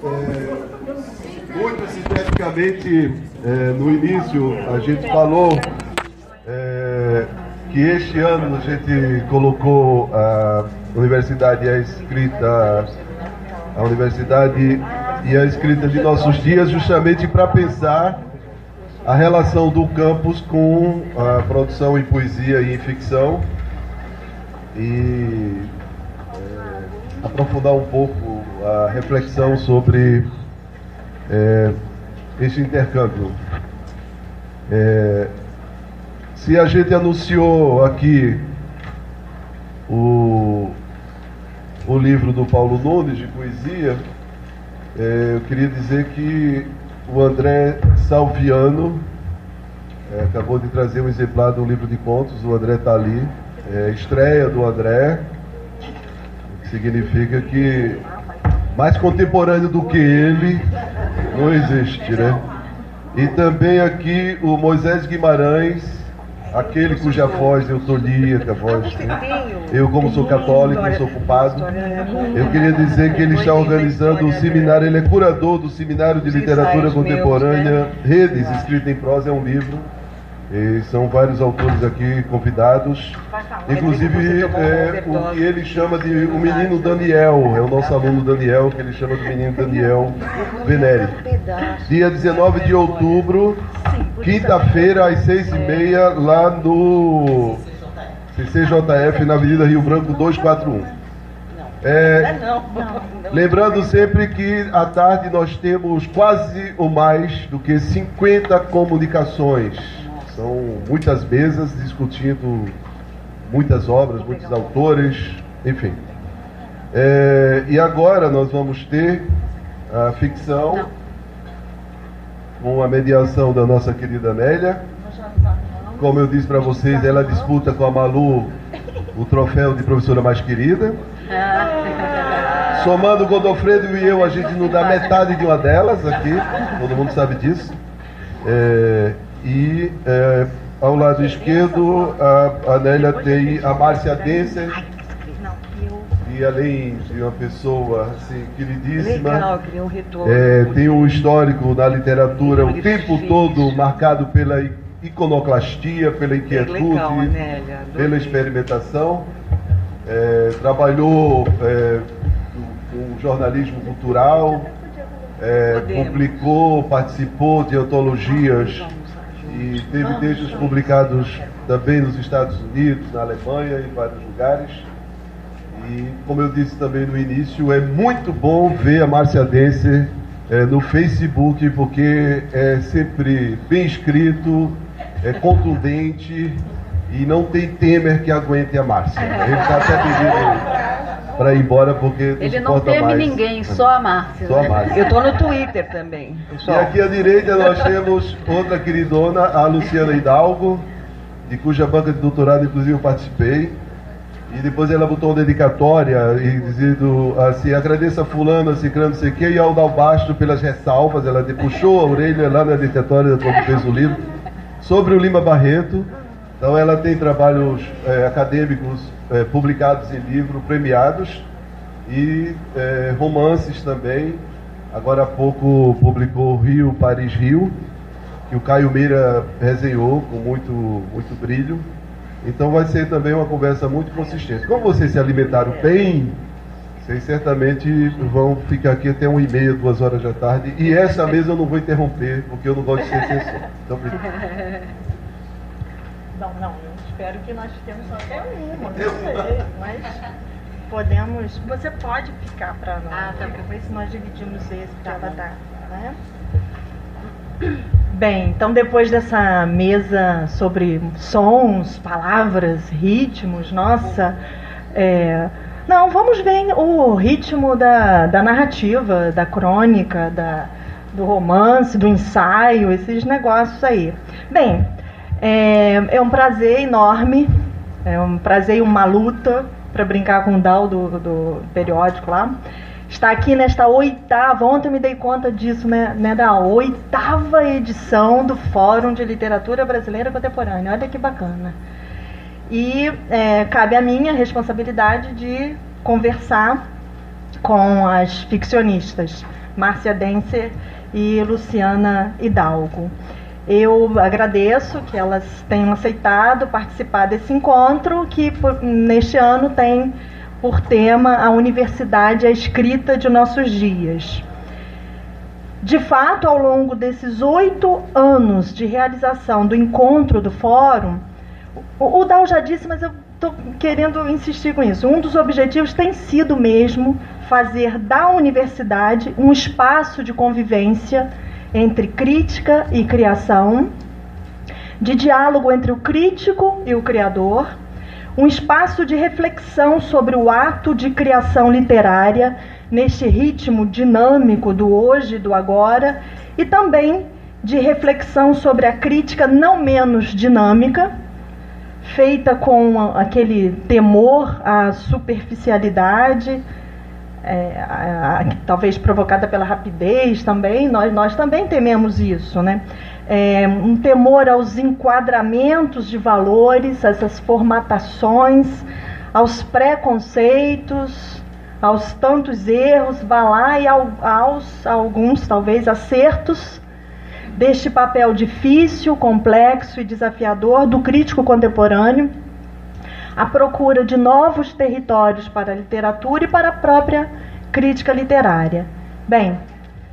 Muito sinteticamente, no início, a gente falou que este ano a gente colocou a Universidade e a Escrita, a Universidade e a Escrita de Nossos Dias, justamente para pensar a relação do campus com a produção em poesia e em ficção e aprofundar um pouco a reflexão sobre esse intercâmbio. Se a gente anunciou aqui o livro do Paulo Nunes de poesia, eu queria dizer que o André Salviano acabou de trazer um exemplar do livro de contos. O André está ali, estreia do André, o que significa que mais contemporâneo do que ele não existe, né? E também aqui o Moisés Guimarães, aquele cuja voz eu tolhia, que a voz, né? Eu, como sou católico, sou culpado. Eu queria dizer que ele está organizando o seminário, ele é curador do Seminário de Literatura Contemporânea, Redes, escrito em prosa, é um livro. E são vários autores aqui convidados, inclusive o que ele chama de o menino Daniel, é o nosso aluno Daniel, que ele chama de menino Daniel Venere. Dia 19 de outubro, quinta-feira, às 6h30, lá no CCJF, na Avenida Rio Branco 241. Lembrando sempre que à tarde nós temos quase ou mais do que 50 comunicações. São muitas mesas discutindo muitas obras, muitos autores, enfim. E agora nós vamos ter a ficção com a mediação da nossa querida Nélia. Como eu disse para vocês, ela disputa com a Malu o troféu de professora mais querida. Somando o Godofredo e eu, a gente não dá metade de uma delas aqui, todo mundo sabe disso. Ao lado esquerdo, a Nélia tem a Márcia Denser, e além de uma pessoa assim, queridíssima, tem um histórico da literatura o tempo todo marcado pela iconoclastia, pela inquietude, pela experimentação. Trabalhou com jornalismo cultural, publicou, participou de antologias e teve textos publicados também nos Estados Unidos, na Alemanha e em vários lugares. E, como eu disse também no início, é muito bom ver a Márcia Denser no Facebook, porque é sempre bem escrito, é contundente e não tem Temer que aguente a Márcia. Ele está até pedindo para ir embora porque não ele não teme mais ninguém, só a Márcia. Só a Márcia. Eu estou no Twitter também, pessoal. E aqui à direita nós temos outra queridona, a Luciana Hidalgo, de cuja banca de doutorado inclusive eu participei. E depois ela botou uma dedicatória e dizendo assim: agradeça a fulano, a ciclano, não sei o quê, e ao Dalbastro pelas ressalvas. Ela puxou a orelha lá na dedicatória quando fez o livro sobre o Lima Barreto. Então ela tem trabalhos acadêmicos publicados em livro, premiados, e romances também. Agora há pouco publicou Rio, Paris, Rio, que o Caio Meira resenhou com muito brilho. Então vai ser também uma conversa muito consistente. Como vocês se alimentaram bem, vocês certamente vão ficar aqui até 1h30, 2h da tarde. E essa mesa eu não vou interromper, porque eu não gosto de ser censor. Então, não, eu espero que nós temos até uma, não sei, mas podemos, você pode ficar para nós, tá bom. depois nós dividimos esse para tá, né? Bem, então depois dessa mesa sobre sons, palavras, ritmos, nossa, não, vamos ver o ritmo da narrativa, da crônica, do romance, do ensaio, esses negócios aí. Bem, é um prazer enorme, é um prazer e uma luta, para brincar com o Dal do periódico lá, está aqui nesta 8ª, ontem eu me dei conta disso, né, da 8ª edição do Fórum de Literatura Brasileira Contemporânea. Olha que bacana. E cabe a minha responsabilidade de conversar com as ficcionistas Márcia Dencer e Luciana Hidalgo. Eu agradeço que elas tenham aceitado participar desse encontro, que neste ano tem por tema a Universidade, a Escrita de Nossos Dias. De fato, ao longo desses 8 anos de realização do encontro do Fórum, o Dal já disse, mas eu estou querendo insistir com isso, um dos objetivos tem sido mesmo fazer da universidade um espaço de convivência entre crítica e criação, de diálogo entre o crítico e o criador, um espaço de reflexão sobre o ato de criação literária neste ritmo dinâmico do hoje e do agora, e também de reflexão sobre a crítica não menos dinâmica, feita com aquele temor à superficialidade, talvez provocada pela rapidez também, nós também tememos isso, né? Um temor aos enquadramentos de valores, essas formatações, aos preconceitos, aos tantos erros, vá lá, e aos alguns, talvez, acertos deste papel difícil, complexo e desafiador do crítico contemporâneo, a procura de novos territórios para a literatura e para a própria crítica literária. Bem,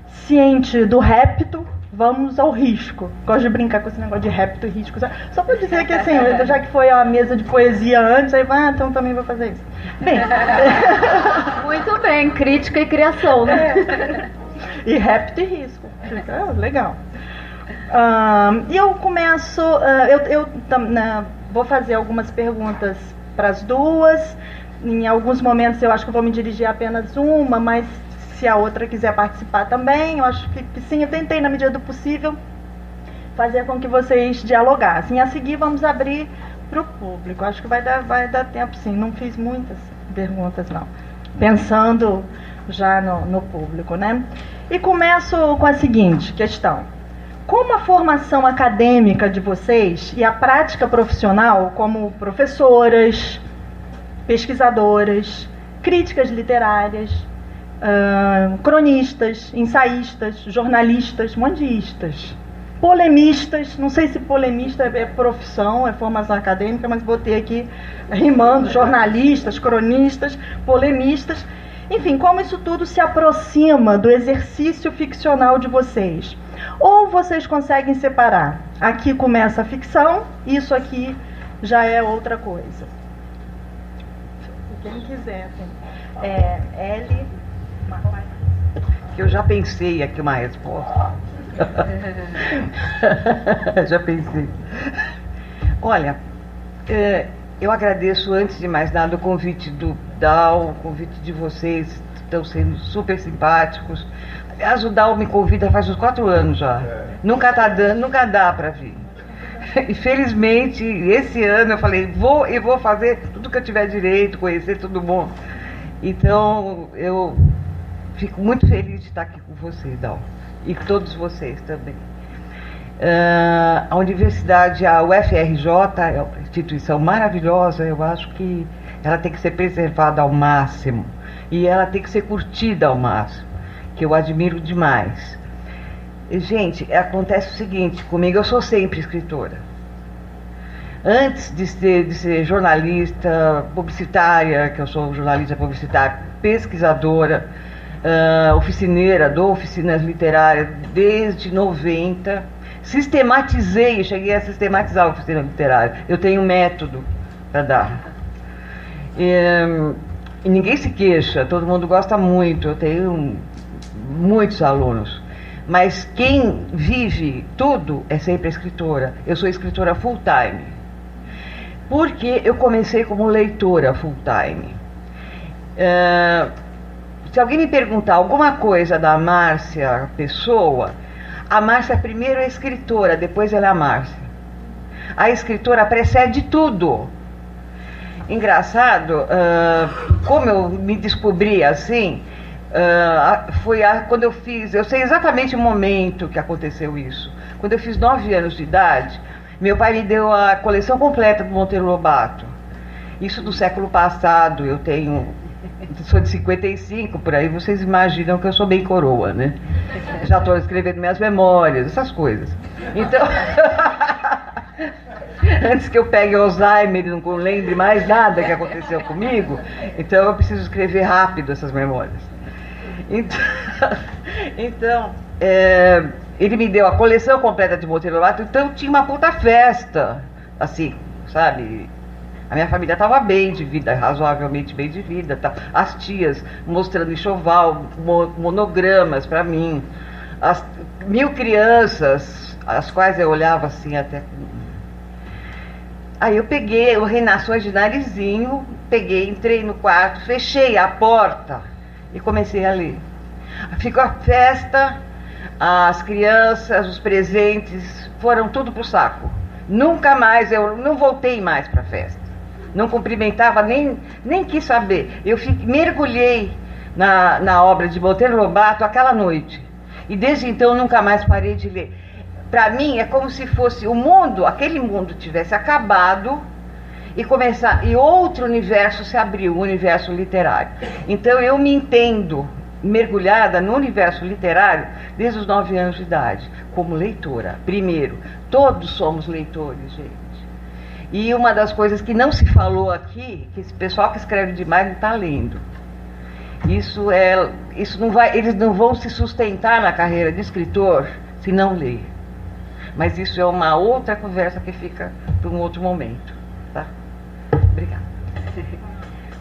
ciente do repto, vamos ao risco. Gosto de brincar com esse negócio de repto e risco. Só para dizer que, assim, já que foi a mesa de poesia antes, aí então também vou fazer isso. Bem. Muito bem, crítica e criação, né? E repto e risco. Legal. E eu começo, vou fazer algumas perguntas para as duas. Em alguns momentos eu acho que eu vou me dirigir a apenas uma, mas se a outra quiser participar também, eu acho que sim, eu tentei na medida do possível fazer com que vocês dialogassem. A seguir vamos abrir para o público. Acho que vai dar tempo, sim. Não fiz muitas perguntas, não. Pensando já no público, né? E começo com a seguinte questão. Como a formação acadêmica de vocês e a prática profissional como professoras, pesquisadoras, críticas literárias, cronistas, ensaístas, jornalistas, mondistas, polemistas, não sei se polemista é profissão, é formação acadêmica, mas botei aqui rimando, jornalistas, cronistas, polemistas, enfim, como isso tudo se aproxima do exercício ficcional de vocês? Ou vocês conseguem separar? Aqui começa a ficção, isso aqui já é outra coisa. Quem quiser. L. Eu já pensei aqui uma resposta. Já pensei. Olha, eu agradeço antes de mais nada o convite do Dal, o convite de vocês, estão sendo super simpáticos. Aliás, o Dal me convida faz uns 4 anos já. Nunca dá para vir. E felizmente, esse ano eu falei, vou fazer tudo que eu tiver direito, conhecer todo mundo. Então, eu fico muito feliz de estar aqui com você, Dal, e com todos vocês também. A universidade, a UFRJ, é uma instituição maravilhosa, eu acho que ela tem que ser preservada ao máximo, e ela tem que ser curtida ao máximo, que eu admiro demais. E, gente, acontece o seguinte, comigo eu sou sempre escritora. Antes de ser jornalista publicitária, que eu sou jornalista publicitária, pesquisadora, oficineira, dou oficinas literárias desde 90, cheguei a sistematizar a oficina literária. Eu tenho um método para dar. E ninguém se queixa, todo mundo gosta muito, eu tenho muitos alunos. Mas quem vive tudo é sempre a escritora. Eu sou escritora full time. Porque eu comecei como leitora full time. Se alguém me perguntar alguma coisa da Márcia Pessoa, a Márcia primeiro é escritora, depois ela é a Márcia. A escritora precede tudo. Engraçado, como eu me descobri assim, foi quando eu sei exatamente o momento que aconteceu isso. Quando eu fiz 9 anos de idade, meu pai me deu a coleção completa do Monteiro Lobato. Isso do século passado, eu tenho Sou de 55, por aí vocês imaginam que eu sou bem coroa, né? Já estou escrevendo minhas memórias, essas coisas. Então, antes que eu pegue Alzheimer e não lembre mais nada que aconteceu comigo, então eu preciso escrever rápido essas memórias. Então, ele me deu a coleção completa de Monteiro Lobato, então tinha uma puta festa, assim, sabe? A minha família estava bem de vida, razoavelmente bem de vida, tá? As tias mostrando enxoval, monogramas para mim, as 1000 crianças, as quais eu olhava assim até. Aí eu peguei o Renações de Narizinho, entrei no quarto, fechei a porta e comecei a ler. Ficou a festa, as crianças, os presentes, foram tudo pro saco. Nunca mais, eu não voltei mais para a festa. Não cumprimentava, nem quis saber. Eu mergulhei na obra de Monteiro Lobato aquela noite. E desde então nunca mais parei de ler. Para mim é como se fosse o mundo, aquele mundo tivesse acabado e outro universo se abriu, o universo literário. Então eu me entendo mergulhada no universo literário desde os 9 anos de idade, como leitora. Primeiro, todos somos leitores, gente. E uma das coisas que não se falou aqui, que esse pessoal que escreve demais não está lendo. Eles não vão se sustentar na carreira de escritor se não ler. Mas isso é uma outra conversa que fica para um outro momento, tá? Obrigada.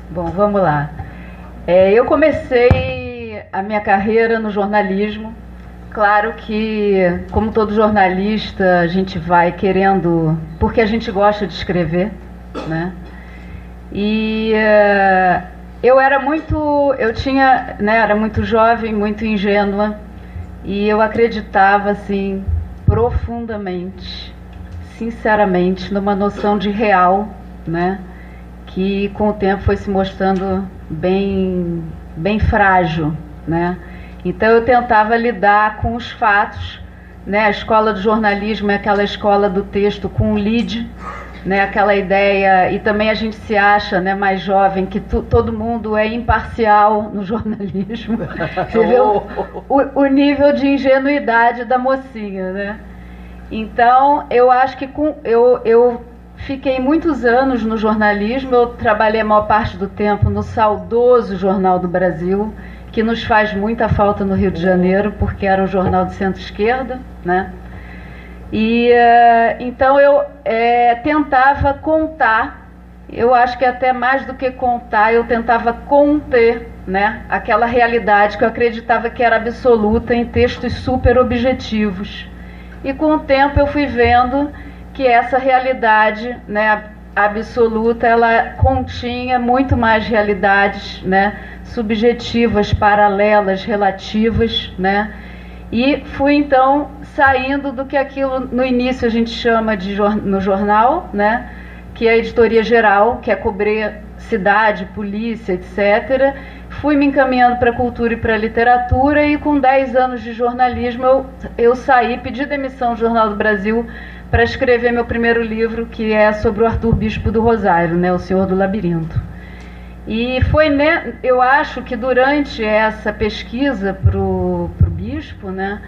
Bom, vamos lá. Eu comecei a minha carreira no jornalismo. Claro que, como todo jornalista, a gente vai querendo, porque a gente gosta de escrever, né? E era muito jovem, muito ingênua, e eu acreditava, assim, profundamente, sinceramente, numa noção de real, né? Que com o tempo foi se mostrando bem frágil, né? Então eu tentava lidar com os fatos, né? A escola de jornalismo é aquela escola do texto com o lead, né? Aquela ideia, e também a gente se acha, né, mais jovem, que todo mundo é imparcial no jornalismo. Você vê o nível de ingenuidade da mocinha, né? Então eu acho que eu fiquei muitos anos no jornalismo. Eu trabalhei a maior parte do tempo no saudoso Jornal do Brasil, que nos faz muita falta no Rio de Janeiro, porque era um jornal de centro-esquerda, né? E então eu tentava contar, eu acho que até mais do que contar, eu tentava conter, né, aquela realidade que eu acreditava que era absoluta em textos super objetivos. E com o tempo eu fui vendo que essa realidade, né, absoluta, ela continha muito mais realidades, né, subjetivas, paralelas, relativas, né? E fui então saindo do que aquilo no início a gente chama de no jornal, né? Que é a editoria geral, que é cobrir cidade, polícia, etc. Fui me encaminhando para a cultura e para a literatura, e com 10 anos de jornalismo eu saí, pedi demissão do Jornal do Brasil para escrever meu primeiro livro, que é sobre o Arthur Bispo do Rosário, né, O Senhor do Labirinto. E foi, né, eu acho que durante essa pesquisa para o Bispo, né,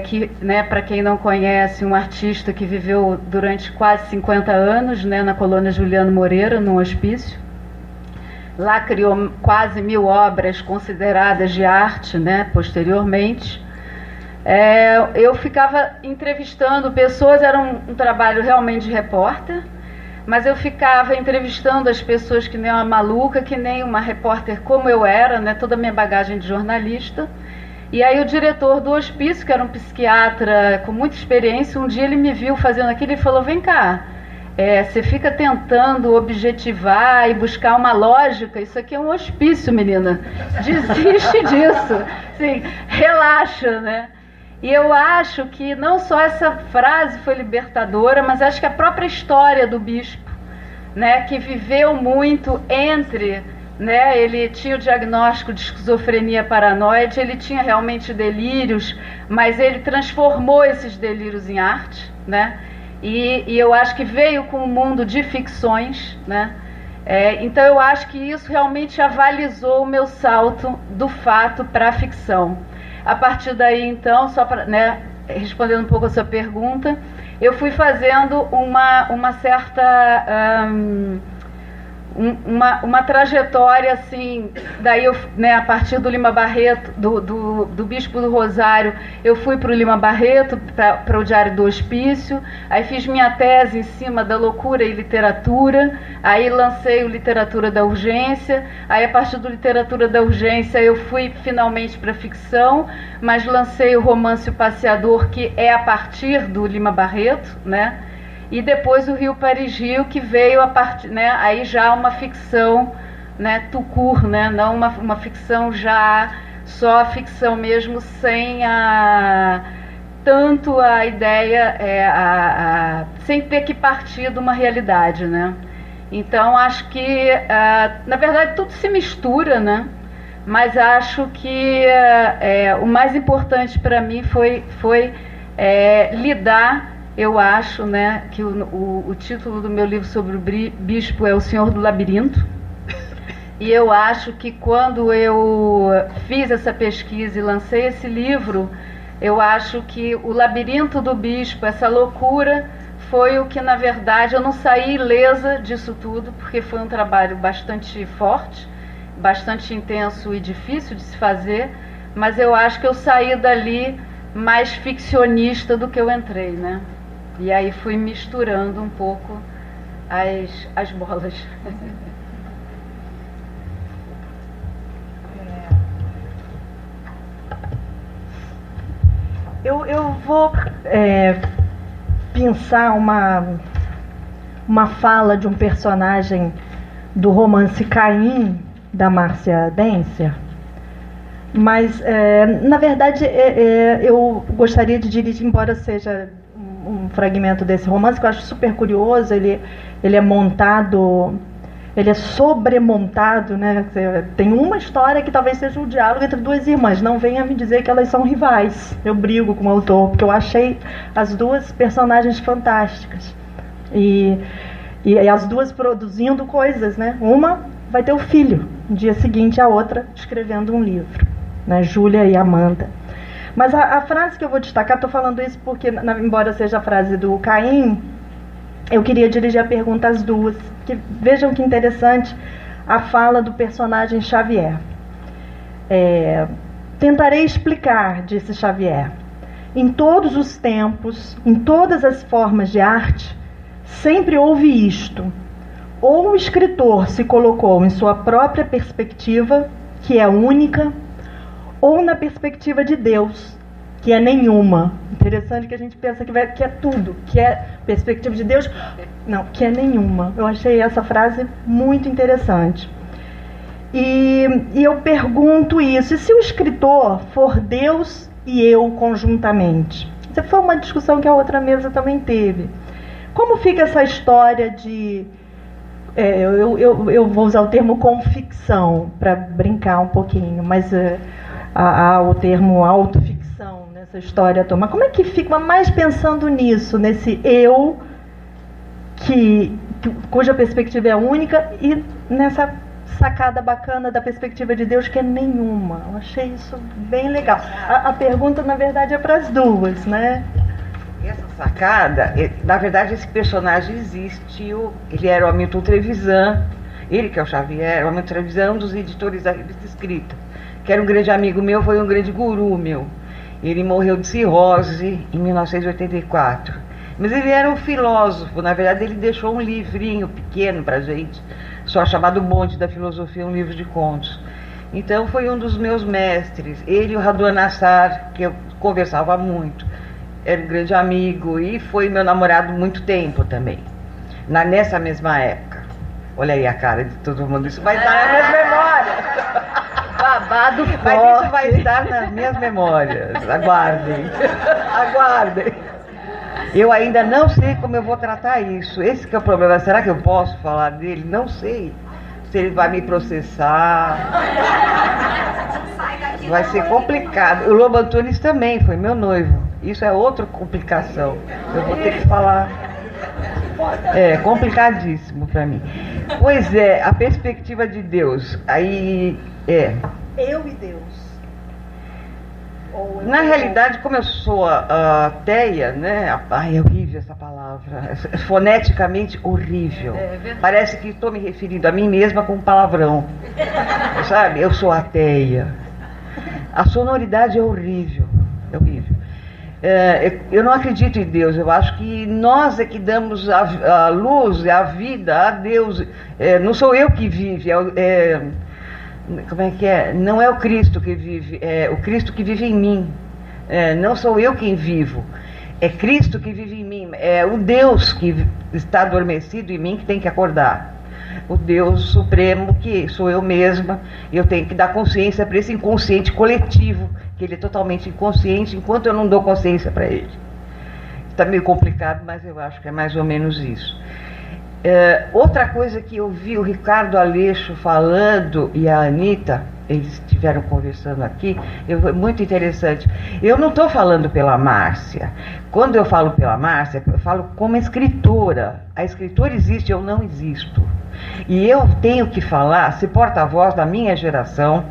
que, né, para quem não conhece, um artista que viveu durante quase 50 anos, né, na colônia Juliano Moreira, num hospício. Lá criou quase 1000 obras consideradas de arte, né, posteriormente. Eu ficava entrevistando pessoas, era um trabalho realmente de repórter, mas eu ficava entrevistando as pessoas que nem uma maluca, que nem uma repórter como eu era, né, toda a minha bagagem de jornalista. E aí o diretor do hospício, que era um psiquiatra com muita experiência, um dia ele me viu fazendo aquilo e falou: vem cá, você fica tentando objetivar e buscar uma lógica, isso aqui é um hospício, menina, desiste disso, assim, relaxa, né? E eu acho que não só essa frase foi libertadora, mas acho que a própria história do Bispo, né, que viveu muito entre, né, ele tinha o diagnóstico de esquizofrenia paranoide, ele tinha realmente delírios, mas ele transformou esses delírios em arte, né? E eu acho que veio com um mundo de ficções, né? Então eu acho que isso realmente avalizou o meu salto do fato para a ficção. A partir daí, então, só para, né, respondendo um pouco a sua pergunta, eu fui fazendo uma certa uma trajetória assim. Daí eu, né, a partir do Lima Barreto, do Bispo do Rosário, eu fui para o Lima Barreto, para o Diário do Hospício. Aí fiz minha tese em cima da loucura e literatura. Aí lancei o Literatura da Urgência. Aí a partir do Literatura da Urgência eu fui finalmente para a ficção, mas lancei o Romance O Passeador, que é a partir do Lima Barreto, né? E depois o Rio Paris Rio, que veio a partir, né, aí já uma ficção, né, tout court, né, não uma ficção já, só a ficção mesmo, sem tanto a ideia, sem ter que partir de uma realidade, né. Então acho que, na verdade, tudo se mistura, né, mas acho que o mais importante para mim foi lidar. Eu acho, né, que o título do meu livro sobre o bispo é O Senhor do Labirinto. E eu acho que quando eu fiz essa pesquisa e lancei esse livro, eu acho que o labirinto do bispo, essa loucura, foi o que, na verdade, eu não saí ilesa disso tudo, porque foi um trabalho bastante forte, bastante intenso e difícil de se fazer, mas eu acho que eu saí dali mais ficcionista do que eu entrei, né? E aí fui misturando um pouco as bolas. Eu vou pensar uma fala de um personagem do romance Caim, da Márcia Dencer, mas, na verdade, eu gostaria de dirigir, embora seja um fragmento desse romance, que eu acho super curioso. Ele é montado, ele é sobremontado, né? Tem uma história que talvez seja um diálogo entre duas irmãs. Não venha me dizer que elas são rivais. Eu brigo com o autor, porque eu achei as duas personagens fantásticas. E as duas produzindo coisas, né? Uma vai ter o filho, no dia seguinte a outra escrevendo um livro, né? Júlia e Amanda. Mas a frase que eu vou destacar, estou falando isso porque, embora seja a frase do Caim, eu queria dirigir a pergunta às duas. Que, vejam que interessante a fala do personagem Xavier. Tentarei explicar, disse Xavier. Em todos os tempos, em todas as formas de arte, sempre houve isto. Ou o escritor se colocou em sua própria perspectiva, que é única, ou na perspectiva de Deus, que é nenhuma. Interessante que a gente pensa que é tudo, que é perspectiva de Deus. Não, que é nenhuma. Eu achei essa frase muito interessante. E eu pergunto isso: e se o escritor for Deus e eu conjuntamente? Essa foi uma discussão que a outra mesa também teve. Como fica essa história de... eu vou usar o termo conficção para brincar um pouquinho, mas... há o termo autoficção nessa história toda. Mas como é que fica, mais pensando nisso, nesse eu cuja perspectiva é única, e nessa sacada bacana da perspectiva de Deus, que é nenhuma? Eu achei isso bem legal. A pergunta, na verdade, é para as duas, né? Essa sacada, na verdade, esse personagem existiu. Ele era o Hamilton Trevisan, ele que é o Xavier. O Hamilton Trevisan é um dos editores da Revista Escrita, que era um grande amigo meu, foi um grande guru meu. Ele morreu de cirrose em 1984. Mas ele era um filósofo. Na verdade, ele deixou um livrinho pequeno pra gente, só chamado Bonde da Filosofia, um livro de contos. Então foi um dos meus mestres. Ele e o Raduan Nassar, que eu conversava muito, era um grande amigo e foi meu namorado muito tempo também, nessa mesma época. Olha aí a cara de todo mundo, isso vai estar nas minhas memórias. Babado forte. Mas isso vai estar nas minhas memórias. Aguardem. Aguardem. Eu ainda não sei como eu vou tratar isso. Esse que é o problema. Será que eu posso falar dele? Não sei. Se ele vai me processar. Vai ser complicado. O Lobo Antunes também foi meu noivo. Isso é outra complicação. Eu vou ter que falar. É complicadíssimo para mim. Pois é, a perspectiva de Deus. Aí é. Eu e Deus. Ou eu Na e realidade, como eu sou ateia, né? Ai, é horrível essa palavra. Foneticamente horrível. Parece que estou me referindo a mim mesma com um palavrão. Sabe? Eu sou ateia. A sonoridade é horrível. É horrível. Eu não acredito em Deus. Eu acho que nós é que damos a luz, a vida a Deus. Não sou eu que vive. Como é que é? Não é o Cristo que vive, é o Cristo que vive em mim. Não sou eu quem vivo, é Cristo que vive em mim. É o Deus que está adormecido em mim que tem que acordar. O Deus Supremo, que sou eu mesma, eu tenho que dar consciência para esse inconsciente coletivo, que ele é totalmente inconsciente, enquanto eu não dou consciência para ele. Está meio complicado, mas eu acho que é mais ou menos isso. Outra coisa que eu vi o Ricardo Aleixo falando e a Anitta, eles estiveram conversando aqui, muito interessante. Eu não estou falando pela Márcia. Quando eu falo pela Márcia, eu falo como escritora. A escritora existe, eu não existo. E eu tenho que falar, ser porta-voz da minha geração,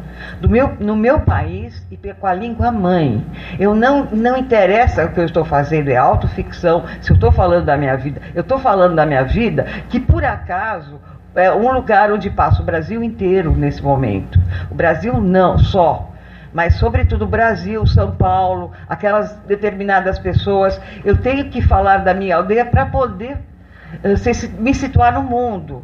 no meu país e com a língua mãe. Não interessa o que eu estou fazendo, é autoficção. Se eu estou falando da minha vida, eu estou falando da minha vida, que por acaso é um lugar onde passa o Brasil inteiro nesse momento. O Brasil não só, mas sobretudo o Brasil, São Paulo, aquelas determinadas pessoas. Eu tenho que falar da minha aldeia para poder me situar no mundo.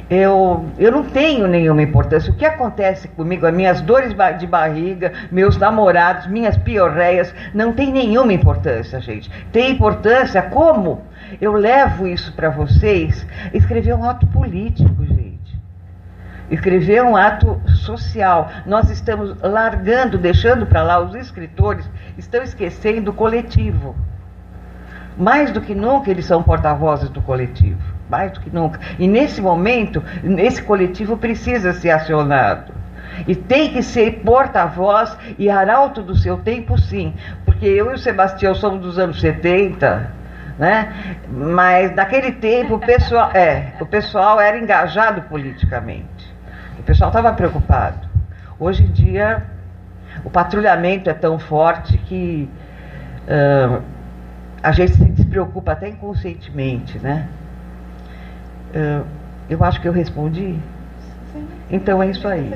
Eu não tenho nenhuma importância. O que acontece comigo, as minhas dores de barriga, meus namorados, minhas piorreias, não tem nenhuma importância, gente. Tem importância como eu levo isso para vocês. Escrever um ato político, gente. Escrever um ato social. Nós estamos largando, deixando para lá, os escritores estão esquecendo o coletivo. Mais do que nunca eles são porta-vozes do coletivo. Mais do que nunca. E nesse momento, esse coletivo precisa ser acionado. E tem que ser porta-voz e arauto do seu tempo, sim. Porque eu e o Sebastião somos dos anos 70, né? Mas naquele tempo o pessoal era engajado politicamente. O pessoal estava preocupado. Hoje em dia, o patrulhamento é tão forte que a gente se despreocupa até inconscientemente, né? Eu acho que eu respondi. Então é isso aí.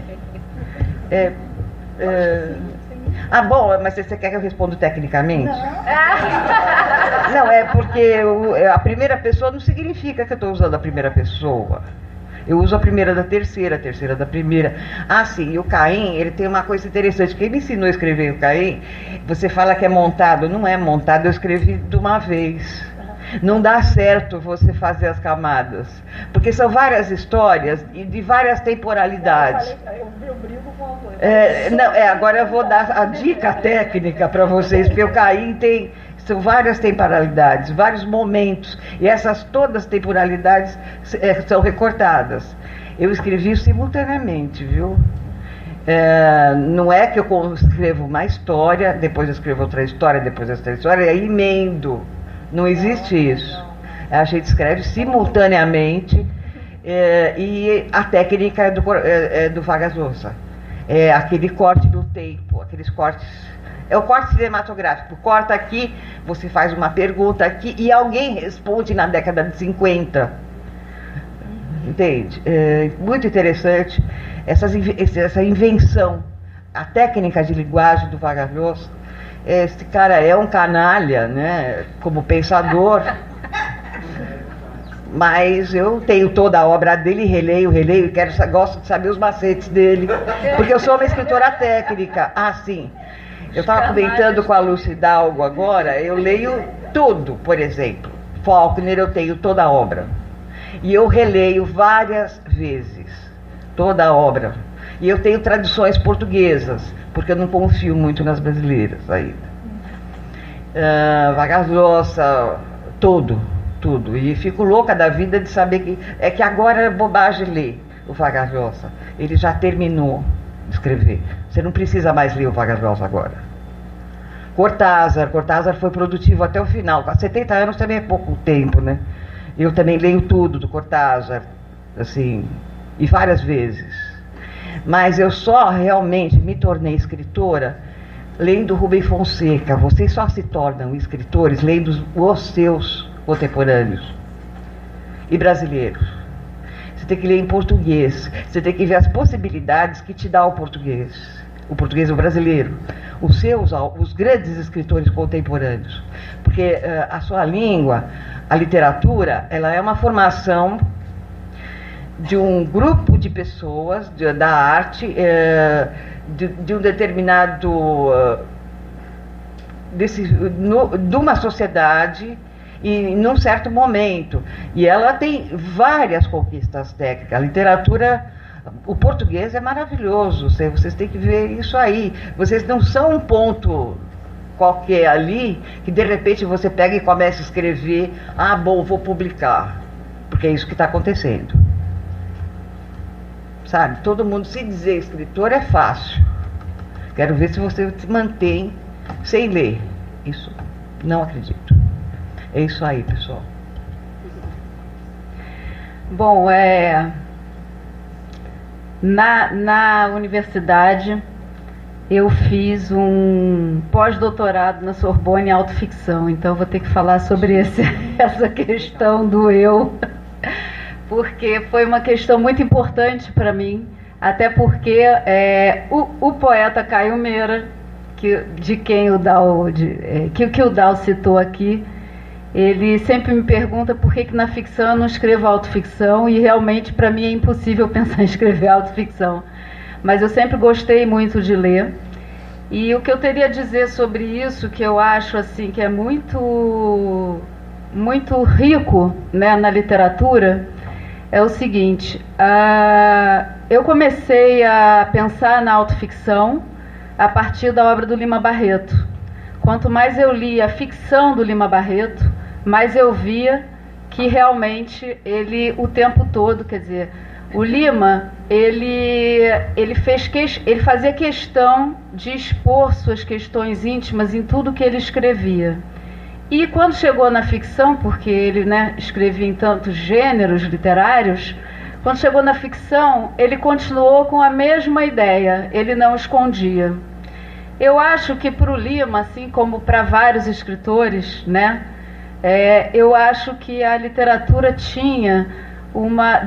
Bom, mas você quer que eu responda tecnicamente? Não, é porque a primeira pessoa não significa que eu estou usando a primeira pessoa. Eu uso a primeira da terceira, a terceira da primeira. Sim, e o Caim, ele tem uma coisa interessante. Quem me ensinou a escrever o Caim, você fala que é montado. Não é montado, eu escrevi de uma vez. Não dá certo você fazer as camadas, porque são várias histórias e de várias temporalidades. Eu brigo com o autor. Agora eu vou dar a dica técnica para vocês, porque o Caim são várias temporalidades, vários momentos, e essas todas temporalidades são recortadas. Eu escrevi simultaneamente, viu? Não é que eu escrevo uma história, depois eu escrevo outra história, depois outra história, e aí emendo. Não existe isso. A gente escreve simultaneamente e a técnica é do Vargas Llosa. É aquele corte do tempo, aqueles cortes. É o corte cinematográfico. Corta aqui, você faz uma pergunta aqui e alguém responde na década de 50. Entende? Muito interessante essa invenção. A técnica de linguagem do Vargas Llosa. Esse cara é um canalha, né, como pensador, mas eu tenho toda a obra dele, releio, gosto de saber os macetes dele, porque eu sou uma escritora técnica. Sim, eu estava comentando com a Lúcia Hidalgo agora, eu leio tudo, por exemplo, Faulkner, eu tenho toda a obra, e eu releio várias vezes, toda a obra. E eu tenho traduções portuguesas, porque eu não confio muito nas brasileiras ainda. Vargas Llosa, tudo. E fico louca da vida de saber que agora é bobagem ler o Vargas Llosa. Ele já terminou de escrever. Você não precisa mais ler o Vargas Llosa agora. Cortázar foi produtivo até o final. 70 anos também é pouco tempo, né? Eu também leio tudo do Cortázar. assim, e várias vezes. Mas eu só realmente me tornei escritora lendo Rubem Fonseca. Vocês só se tornam escritores lendo os seus contemporâneos e brasileiros. Você tem que ler em português, você tem que ver as possibilidades que te dá o português o brasileiro, os grandes escritores contemporâneos, porque a sua língua, a literatura, ela é uma formação de um grupo de pessoas, da arte, de um determinado de uma sociedade e num certo momento, e ela tem várias conquistas técnicas. A literatura, o português é maravilhoso, vocês têm que ver isso aí. Vocês não são um ponto qualquer ali que de repente você pega e começa a escrever, bom, vou publicar, porque é isso que está acontecendo, sabe? Todo mundo se dizer escritor é fácil. Quero ver se você se mantém sem ler. Isso não acredito. É isso aí, pessoal. Bom, na universidade eu fiz um pós-doutorado na Sorbonne em autoficção, então vou ter que falar sobre essa questão do eu, porque foi uma questão muito importante para mim, até porque o poeta Caio Meira, que o Dal citou aqui, ele sempre me pergunta por que na ficção eu não escrevo autoficção, e realmente para mim é impossível pensar em escrever autoficção. Mas eu sempre gostei muito de ler. E o que eu teria a dizer sobre isso, que eu acho assim que é muito, muito rico, né, na literatura, é o seguinte: eu comecei a pensar na autoficção a partir da obra do Lima Barreto. Quanto mais eu lia a ficção do Lima Barreto, mais eu via que realmente ele, o tempo todo, quer dizer, o Lima, ele fazia questão de expor suas questões íntimas em tudo que ele escrevia. E quando chegou na ficção, porque ele, né, escrevia em tantos gêneros literários, quando chegou na ficção, ele continuou com a mesma ideia, ele não escondia. Eu acho que para o Lima, assim como para vários escritores, né, eu acho que a literatura tinha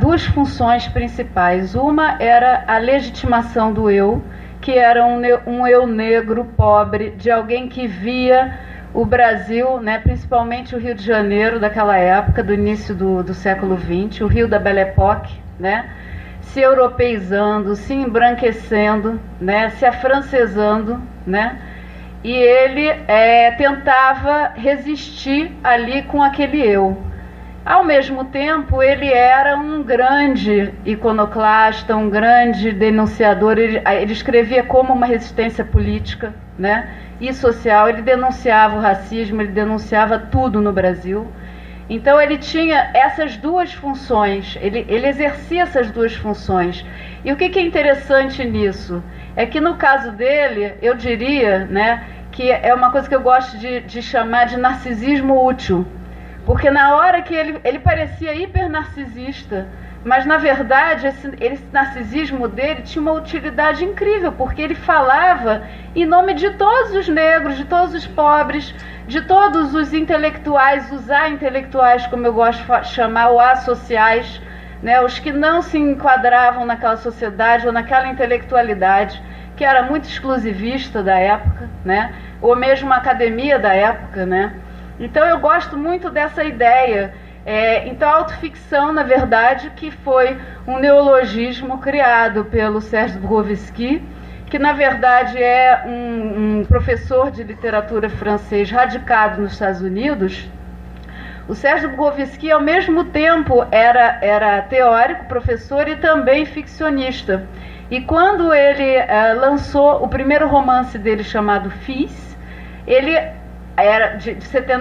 duas funções principais. Uma era a legitimação do eu, que era um eu negro, pobre, de alguém que via o Brasil, né, principalmente o Rio de Janeiro daquela época, do início do século XX, o Rio da Belle Époque, né, se europeizando, se embranquecendo, né, se afrancesando, né, e ele tentava resistir ali com aquele eu. Ao mesmo tempo, ele era um grande iconoclasta, um grande denunciador. Ele escrevia como uma resistência política, né, e social. Ele denunciava o racismo, ele denunciava tudo no Brasil. Então ele tinha essas duas funções, ele exercia essas duas funções. E o que é interessante nisso? É que no caso dele, eu diria, né, que é uma coisa que eu gosto de chamar de narcisismo útil. Porque na hora que ele parecia hiper narcisista, mas na verdade esse narcisismo dele tinha uma utilidade incrível, porque ele falava em nome de todos os negros, de todos os pobres, de todos os intelectuais, os intelectuais, como eu gosto de chamar, ou asociais, né, os que não se enquadravam naquela sociedade ou naquela intelectualidade que era muito exclusivista da época, né, ou mesmo a academia da época, né. Então eu gosto muito dessa ideia. Então a autoficção, na verdade, que foi um neologismo criado pelo Serge Brouwesky, que na verdade é um professor de literatura francês radicado nos Estados Unidos. O Serge Brouwesky, ao mesmo tempo, era teórico, professor e também ficcionista. E quando ele lançou o primeiro romance dele, chamado Fils, ele era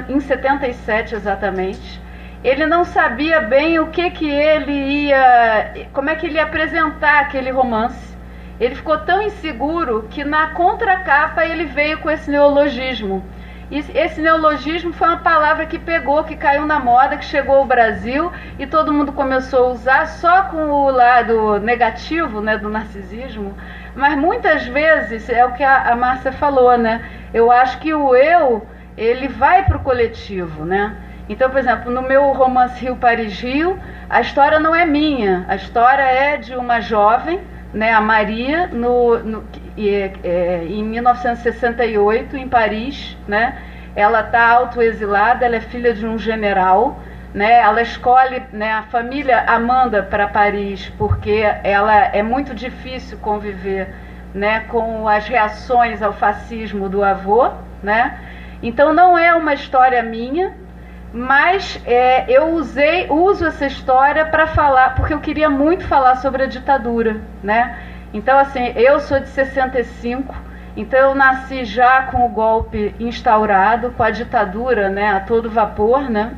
em 77 exatamente, ele não sabia bem como é que ele ia apresentar aquele romance. Ele ficou tão inseguro que na contracapa ele veio com esse neologismo. E esse neologismo foi uma palavra que pegou, que caiu na moda, que chegou ao Brasil e todo mundo começou a usar só com o lado negativo, né, do narcisismo. Mas muitas vezes, é o que a Márcia falou, né? Eu acho que o eu, ele vai para o coletivo, né? Então, por exemplo, no meu romance Rio, Paris, Rio, a história não é minha, a história é de uma jovem, né, a Maria, em 1968, em Paris, né? Ela está autoexilada, ela é filha de um general, né? Ela escolhe, né, a família a manda para Paris porque é muito difícil conviver, né, com as reações ao fascismo do avô, né? Então não é uma história minha, mas eu uso essa história para falar, porque eu queria muito falar sobre a ditadura, né? Então, assim, eu sou de 65, então eu nasci já com o golpe instaurado, com a ditadura, né, a todo vapor, né?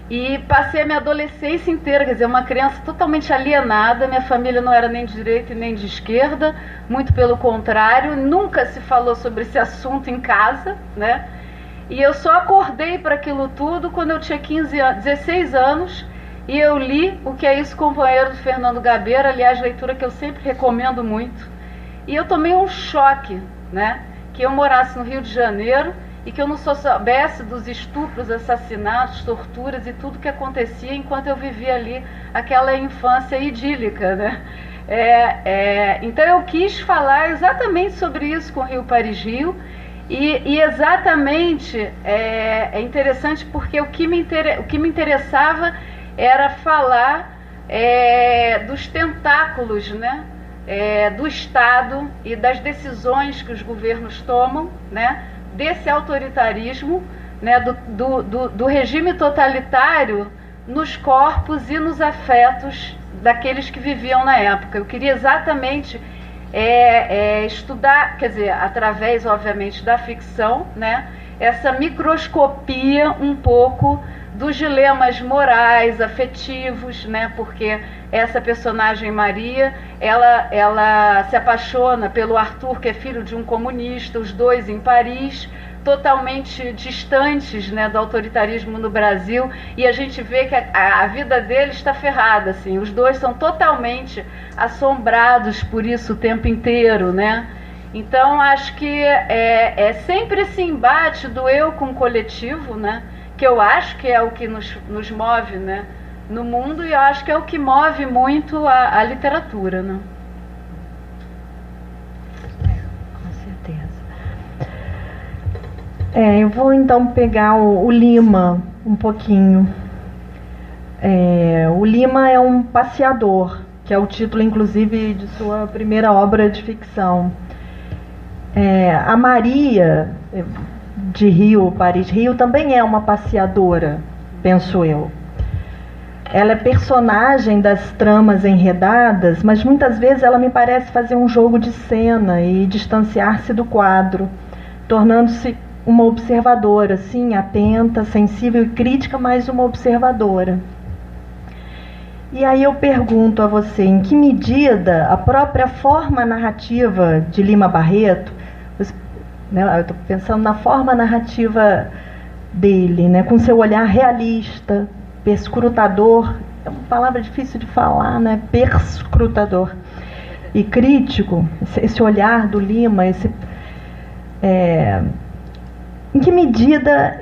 E passei a minha adolescência inteira, quer dizer, uma criança totalmente alienada, minha família não era nem de direita e nem de esquerda, muito pelo contrário, nunca se falou sobre esse assunto em casa, né? E eu só acordei para aquilo tudo quando eu tinha 16 anos e eu li O Que É Isso, Companheiro, do Fernando Gabeira, aliás, leitura que eu sempre recomendo muito. E eu tomei um choque, né? Que eu morasse no Rio de Janeiro e que eu não soubesse dos estupros, assassinatos, torturas e tudo que acontecia enquanto eu vivia ali aquela infância idílica, né? Então eu quis falar exatamente sobre isso com Rio, Paris, Rio. E exatamente é interessante porque o que me interessava era falar dos tentáculos, né, do Estado e das decisões que os governos tomam, né, desse autoritarismo, né, do regime totalitário nos corpos e nos afetos daqueles que viviam na época. Eu queria exatamente estudar, quer dizer, através, obviamente, da ficção, né, essa microscopia um pouco dos dilemas morais, afetivos, né, porque essa personagem Maria, ela se apaixona pelo Arthur, que é filho de um comunista, os dois em Paris, totalmente distantes, né, do autoritarismo no Brasil, e a gente vê que a vida deles está ferrada, assim, os dois são totalmente assombrados por isso o tempo inteiro, né? Então acho que é sempre esse embate do eu com o coletivo, né, que eu acho que é o que nos move, né, no mundo, e eu acho que é o que move muito a literatura, né? Eu vou então pegar o Lima um pouquinho. O Lima é um passeador, que é o título, inclusive, de sua primeira obra de ficção. A Maria, de Rio, Paris, Rio, também é uma passeadora, penso eu. Ela é personagem das tramas enredadas, mas muitas vezes ela me parece fazer um jogo de cena e distanciar-se do quadro, tornando-se uma observadora, sim, atenta, sensível e crítica, mas uma observadora. E aí eu pergunto a você, em que medida a própria forma narrativa de Lima Barreto, né, eu estou pensando na forma narrativa dele, né, com seu olhar realista, perscrutador, é uma palavra difícil de falar, né, perscrutador, e crítico, esse olhar do Lima, em que medida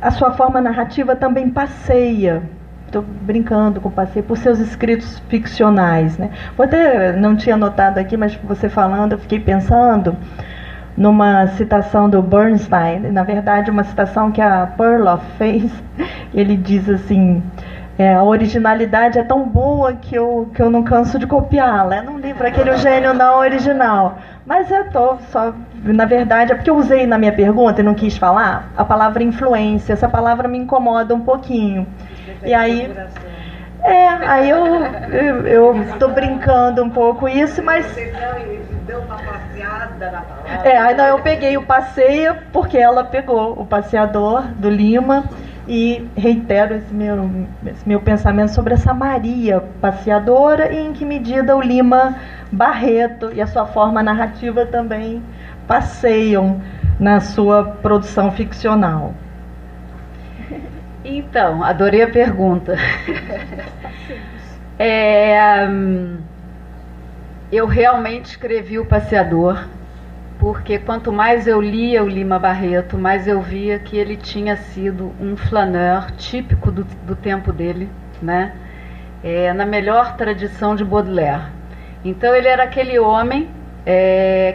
a sua forma narrativa também passeia, estou brincando com passeio, por seus escritos ficcionais, né? Eu até não tinha notado aqui, mas você falando, eu fiquei pensando numa citação do Bernstein, na verdade uma citação que a Perloff fez. Ele diz assim: a originalidade é tão boa que eu não canso de copiá-la. É num livro aquele O Gênio Não Original. Mas na verdade, é porque eu usei na minha pergunta e não quis falar a palavra influência. Essa palavra me incomoda um pouquinho. E aí eu estou brincando um pouco isso, mas deu uma passeada na palavra. Eu peguei o passeio porque ela pegou o passeador do Lima. E reitero esse meu pensamento sobre essa Maria passeadora e em que medida o Lima Barreto e a sua forma narrativa também passeiam na sua produção ficcional? Então, adorei a pergunta. Eu realmente escrevi O Passeador, porque quanto mais eu lia o Lima Barreto, mais eu via que ele tinha sido um flaneur típico do tempo dele, né? Na melhor tradição de Baudelaire. Então ele era aquele homem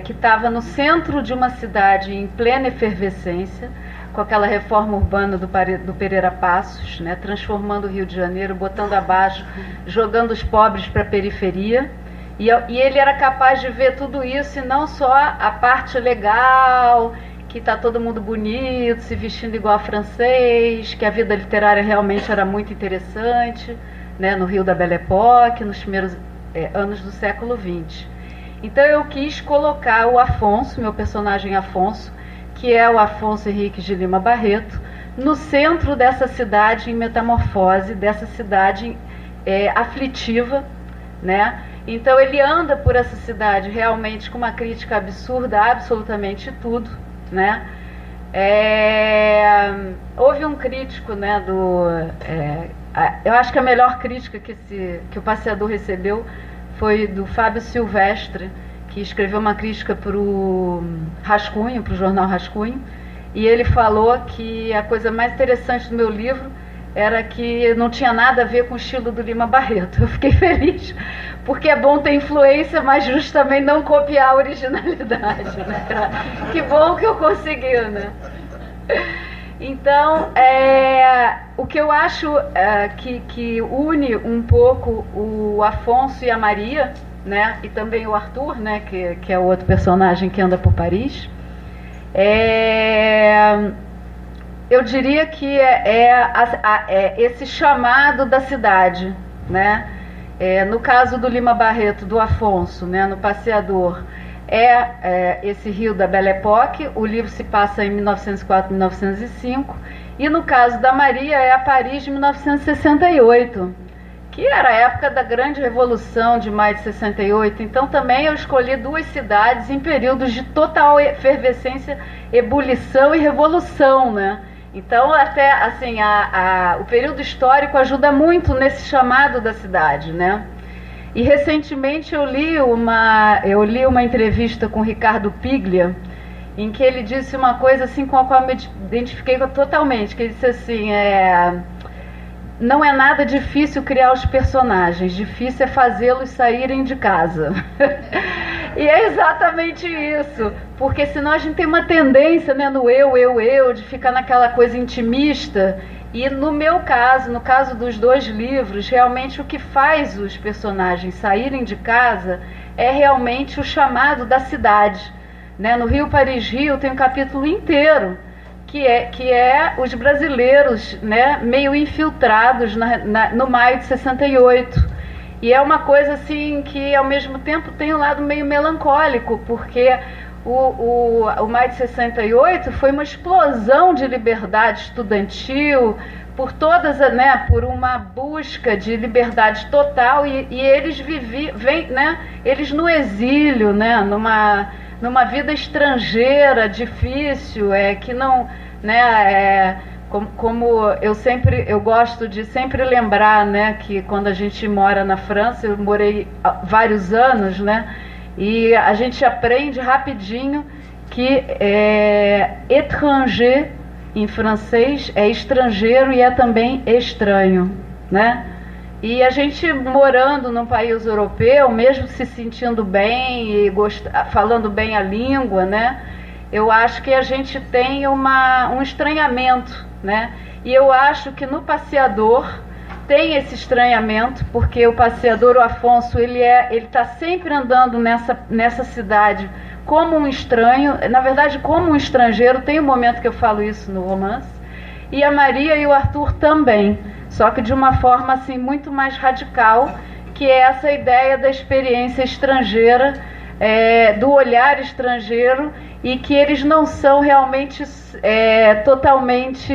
que estava no centro de uma cidade em plena efervescência, com aquela reforma urbana do Pereira Passos, né? Transformando o Rio de Janeiro, botando abaixo, jogando os pobres para a periferia. E ele era capaz de ver tudo isso, e não só a parte legal, que está todo mundo bonito, se vestindo igual a francês, que a vida literária realmente era muito interessante, né, no Rio da Belle Époque, nos primeiros anos do século XX. Então eu quis colocar o Afonso, meu personagem Afonso, que é o Afonso Henriques de Lima Barreto, no centro dessa cidade em metamorfose, dessa cidade aflitiva, né? Então ele anda por essa cidade realmente com uma crítica absurda a absolutamente tudo, né? Houve um crítico, né, eu acho que a melhor crítica que o Passeador recebeu foi do Fábio Silvestre, que escreveu uma crítica para o Rascunho, para o jornal Rascunho, e ele falou que a coisa mais interessante do meu livro era que não tinha nada a ver com o estilo do Lima Barreto. Eu fiquei feliz, porque é bom ter influência, mas justamente não copiar a originalidade, né? Que bom que eu consegui, né? Então, o que eu acho que une um pouco o Afonso e a Maria, né? E também o Arthur, né? Que é o outro personagem que anda por Paris, eu diria que esse chamado da cidade, né? No caso do Lima Barreto, do Afonso, né, no Passeador, esse Rio da Belle Époque. O livro se passa em 1904, 1905. E no caso da Maria, é a Paris de 1968, que era a época da grande revolução de maio de 68. Então também eu escolhi duas cidades em períodos de total efervescência, ebulição e revolução, né? Então, até assim, o período histórico ajuda muito nesse chamado da cidade, né? E recentemente eu li uma entrevista com o Ricardo Piglia, em que ele disse uma coisa assim com a qual eu me identifiquei totalmente, que ele disse assim, não é nada difícil criar os personagens, difícil é fazê-los saírem de casa. E é exatamente isso, porque senão a gente tem uma tendência, né, no eu, de ficar naquela coisa intimista. E no meu caso, no caso dos dois livros, realmente o que faz os personagens saírem de casa é realmente o chamado da cidade, né? No Rio, Paris, Rio tem um capítulo inteiro que é os brasileiros, né, meio infiltrados no maio de 68. E é uma coisa assim que ao mesmo tempo tem um lado meio melancólico, porque o maio de 68 foi uma explosão de liberdade estudantil, por uma busca de liberdade total, e eles eles no exílio, né, numa vida estrangeira difícil, que não, né, como eu gosto de sempre lembrar, né, que quando a gente mora na França, eu morei vários anos, né, e a gente aprende rapidinho que étranger em francês é estrangeiro e é também estranho, né? E a gente morando num país europeu, mesmo se sentindo bem e falando bem a língua, né? Eu acho que a gente tem um estranhamento, né? E eu acho que no Passeador tem esse estranhamento, porque o Passeador, o Afonso, ele está sempre andando nessa cidade como um estranho, na verdade como um estrangeiro. Tem um momento que eu falo isso no romance. E a Maria e o Arthur também, só que de uma forma assim muito mais radical, que é essa ideia da experiência estrangeira, do olhar estrangeiro, e que eles não são realmente totalmente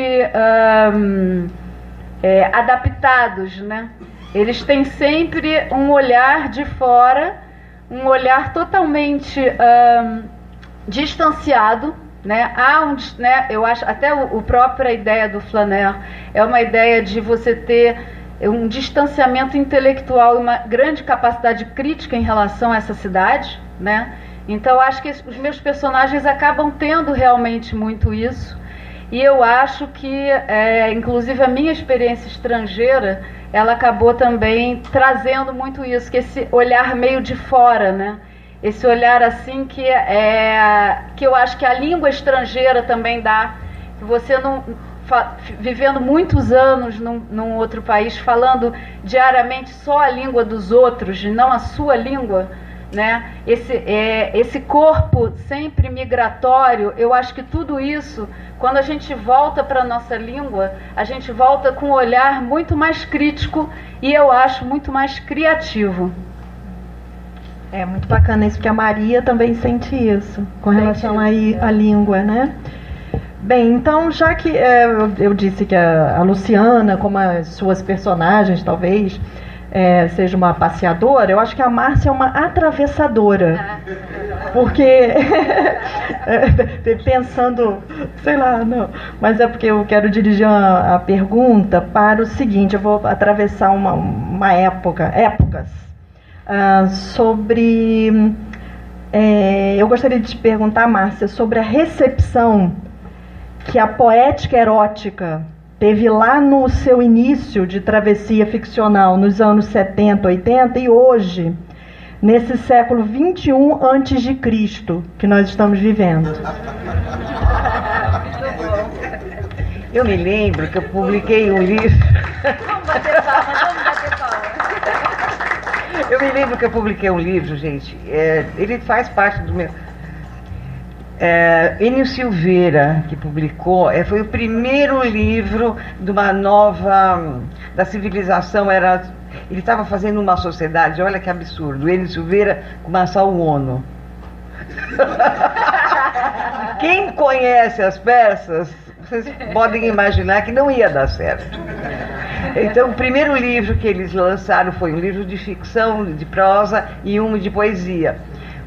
adaptados, né? Eles têm sempre um olhar de fora, um olhar totalmente distanciado, né? Eu acho até o própria ideia do Flaner é uma ideia de você ter um distanciamento intelectual e uma grande capacidade crítica em relação a essa cidade, né? Então acho que os meus personagens acabam tendo realmente muito isso, e eu acho que inclusive a minha experiência estrangeira, ela acabou também trazendo muito isso, que esse olhar meio de fora, né? Esse olhar assim que eu acho que a língua estrangeira também dá, que você não vivendo muitos anos num outro país, falando diariamente só a língua dos outros e não a sua língua, né? Esse corpo sempre migratório, eu acho que tudo isso, quando a gente volta para a nossa língua, a gente volta com um olhar muito mais crítico e eu acho muito mais criativo. É muito bacana isso, porque a Maria também sente isso, com relação à língua, né? Bem, então, já que eu disse que a Luciana, como as suas personagens, talvez, seja uma passeadora, eu acho que a Márcia é uma atravessadora. Porque, pensando, sei lá, não, mas é porque eu quero dirigir a pergunta para o seguinte, eu vou atravessar uma épocas. Eu gostaria de te perguntar, Márcia, sobre a recepção que a poética erótica teve lá no seu início de travessia ficcional, nos anos 70, 80, e hoje, nesse século 21 antes de Cristo, que nós estamos vivendo. Eu me lembro que eu publiquei um livro... Vamos bater palma. Eu me lembro que eu publiquei um livro, gente, ele faz parte do meu... Enio Silveira, que publicou, foi o primeiro livro de uma nova... da civilização, ele estava fazendo uma sociedade, olha que absurdo, Enio Silveira com Marçal Ono. Quem conhece as peças, vocês podem imaginar que não ia dar certo. Então, o primeiro livro que eles lançaram foi um livro de ficção, de prosa e um de poesia.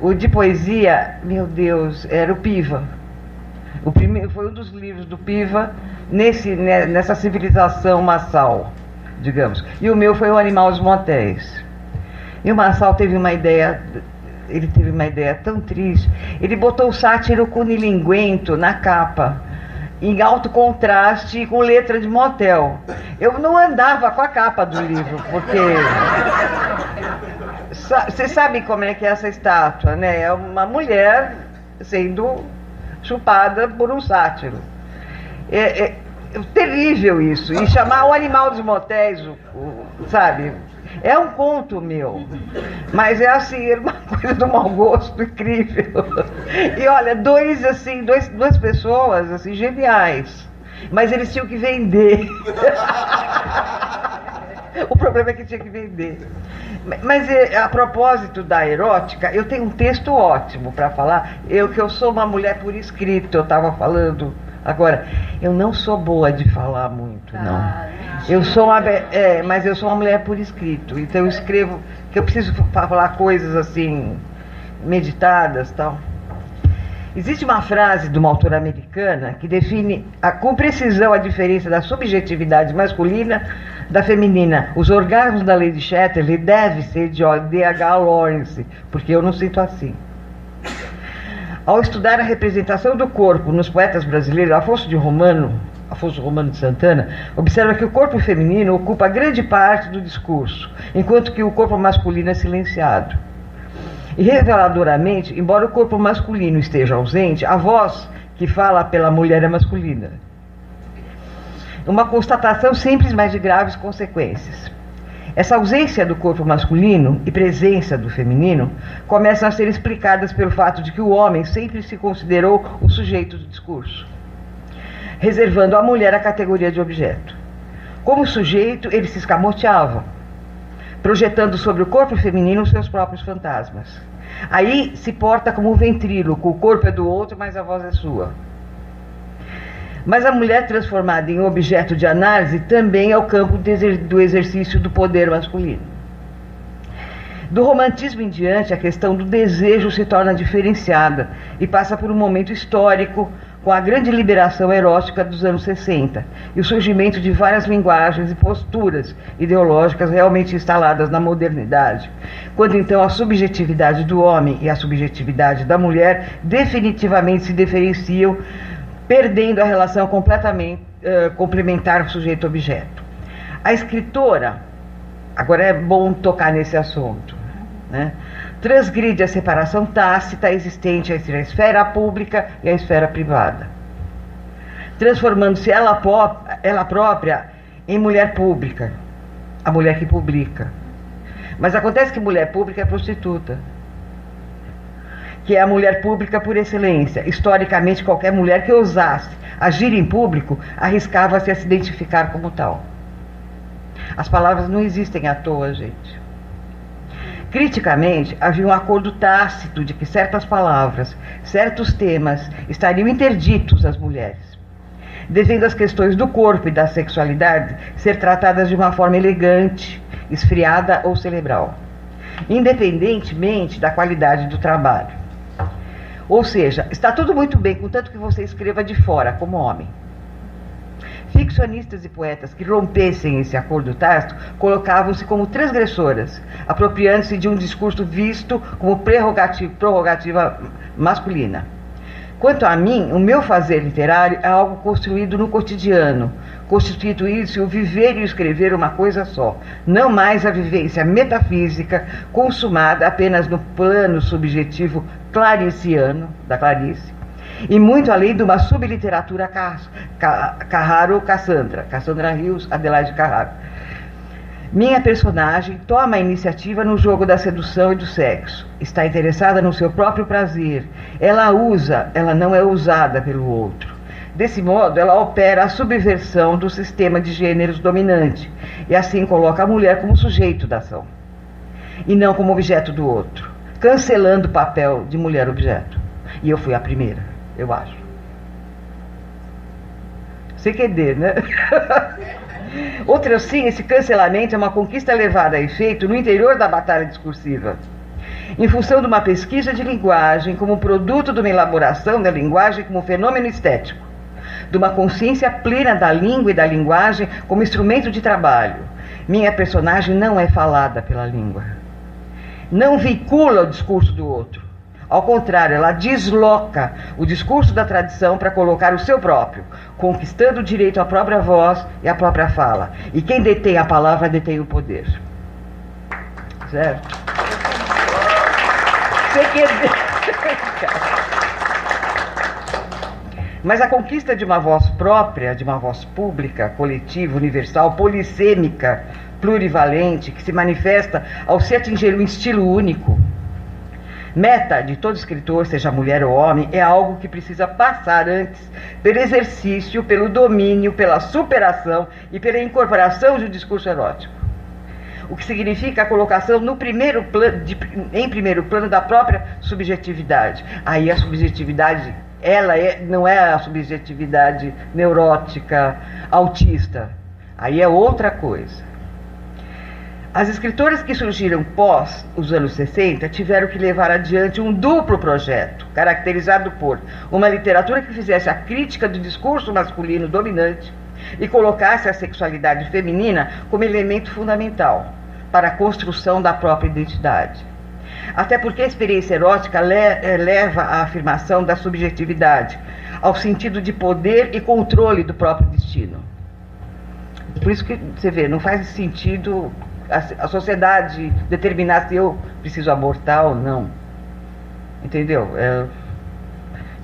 O de poesia, meu Deus, era o Piva. O primeiro, foi um dos livros do Piva nessa civilização Marçal, digamos. E o meu foi o Animal dos Motéis. E o Marçal teve uma ideia tão triste. Ele botou o sátiro cunilinguento na capa, em alto contraste e com letra de motel. Eu não andava com a capa do livro, porque... Vocês sabem como é que é essa estátua, né? É uma mulher sendo chupada por um sátiro. É terrível isso. E chamar o Animal dos Motéis, sabe? É um conto meu. Mas é assim, é uma coisa de um mau gosto incrível. E olha, duas pessoas assim, geniais. Mas eles tinham que vender. O problema é que tinha que vender. Mas a propósito da erótica, eu tenho um texto ótimo para falar. Que eu sou uma mulher por escrito, eu estava falando agora. Eu não sou boa de falar muito, não. Mas eu sou uma mulher por escrito. Então eu escrevo, que eu preciso falar coisas assim, meditadas, tal. Existe uma frase de uma autora americana que define com precisão a diferença da subjetividade masculina da feminina. Os orgasmos da Lady Chatterley devem ser de D.H. Lawrence, porque eu não sinto assim. Ao estudar a representação do corpo nos poetas brasileiros, Afonso Romano de Santana observa que o corpo feminino ocupa grande parte do discurso, enquanto que o corpo masculino é silenciado. E reveladoramente, embora o corpo masculino esteja ausente, a voz que fala pela mulher é masculina. Uma constatação simples, mas de graves consequências. Essa ausência do corpo masculino e presença do feminino começam a ser explicadas pelo fato de que o homem sempre se considerou o sujeito do discurso, reservando à mulher a categoria de objeto. Como sujeito, ele se escamoteava, projetando sobre o corpo feminino os seus próprios fantasmas. Aí se porta como um ventríloco, o corpo é do outro, mas a voz é sua. Mas a mulher transformada em objeto de análise também é o campo do exercício do poder masculino. Do romantismo em diante, a questão do desejo se torna diferenciada e passa por um momento histórico com a grande liberação erótica dos anos 60 e o surgimento de várias linguagens e posturas ideológicas realmente instaladas na modernidade, quando então a subjetividade do homem e a subjetividade da mulher definitivamente se diferenciam, perdendo a relação completamente complementar sujeito-objeto. A escritora, agora é bom tocar nesse assunto, né, transgride a separação tácita existente entre a esfera pública e a esfera privada, transformando-se ela própria em mulher pública, a mulher que publica. Mas acontece que mulher pública é prostituta, que é a mulher pública por excelência. Historicamente, qualquer mulher que ousasse agir em público arriscava-se a se identificar como tal. As palavras não existem à toa, gente. Criticamente, havia um acordo tácito de que certas palavras, certos temas estariam interditos às mulheres, devendo as questões do corpo e da sexualidade ser tratadas de uma forma elegante, esfriada ou cerebral, independentemente da qualidade do trabalho. Ou seja, está tudo muito bem, contanto que você escreva de fora, como homem. Ficcionistas e poetas que rompessem esse acordo tácito colocavam-se como transgressoras, apropriando-se de um discurso visto como prerrogativa masculina. Quanto a mim, o meu fazer literário é algo construído no cotidiano, constituindo-se o viver e o escrever uma coisa só, não mais a vivência metafísica consumada apenas no plano subjetivo clariciano, da Clarice, e muito além de uma subliteratura Cassandra Rios, Adelaide Carraro. Minha personagem toma a iniciativa no jogo da sedução e do sexo. Está interessada no seu próprio prazer. Ela usa, ela não é usada pelo outro. Desse modo, ela opera a subversão do sistema de gêneros dominante e assim coloca a mulher como sujeito da ação e não como objeto do outro, cancelando o papel de mulher-objeto. E eu fui a primeira, eu acho. Sem querer, né? Outra sim, esse cancelamento é uma conquista levada a efeito no interior da batalha discursiva, em função de uma pesquisa de linguagem como produto de uma elaboração da linguagem como fenômeno estético, de uma consciência plena da língua e da linguagem como instrumento de trabalho. Minha personagem não é falada pela língua, não veicula o discurso do outro. Ao contrário, ela desloca o discurso da tradição para colocar o seu próprio, conquistando o direito à própria voz e à própria fala. E quem detém a palavra detém o poder. Certo? Sem querer. Mas a conquista de uma voz própria, de uma voz pública, coletiva, universal, polissêmica, plurivalente, que se manifesta ao se atingir um estilo único, meta de todo escritor, seja mulher ou homem, é algo que precisa passar antes pelo exercício, pelo domínio, pela superação e pela incorporação de um discurso erótico. O que significa a colocação no primeiro plano, em primeiro plano da própria subjetividade. Aí a subjetividade, não é a subjetividade neurótica, autista. Aí é outra coisa. As escritoras que surgiram pós os anos 60 tiveram que levar adiante um duplo projeto, caracterizado por uma literatura que fizesse a crítica do discurso masculino dominante e colocasse a sexualidade feminina como elemento fundamental para a construção da própria identidade. Até porque a experiência erótica leva à afirmação da subjetividade, ao sentido de poder e controle do próprio destino. Por isso que você vê, não faz sentido a sociedade determinar se eu preciso abortar ou não. Entendeu?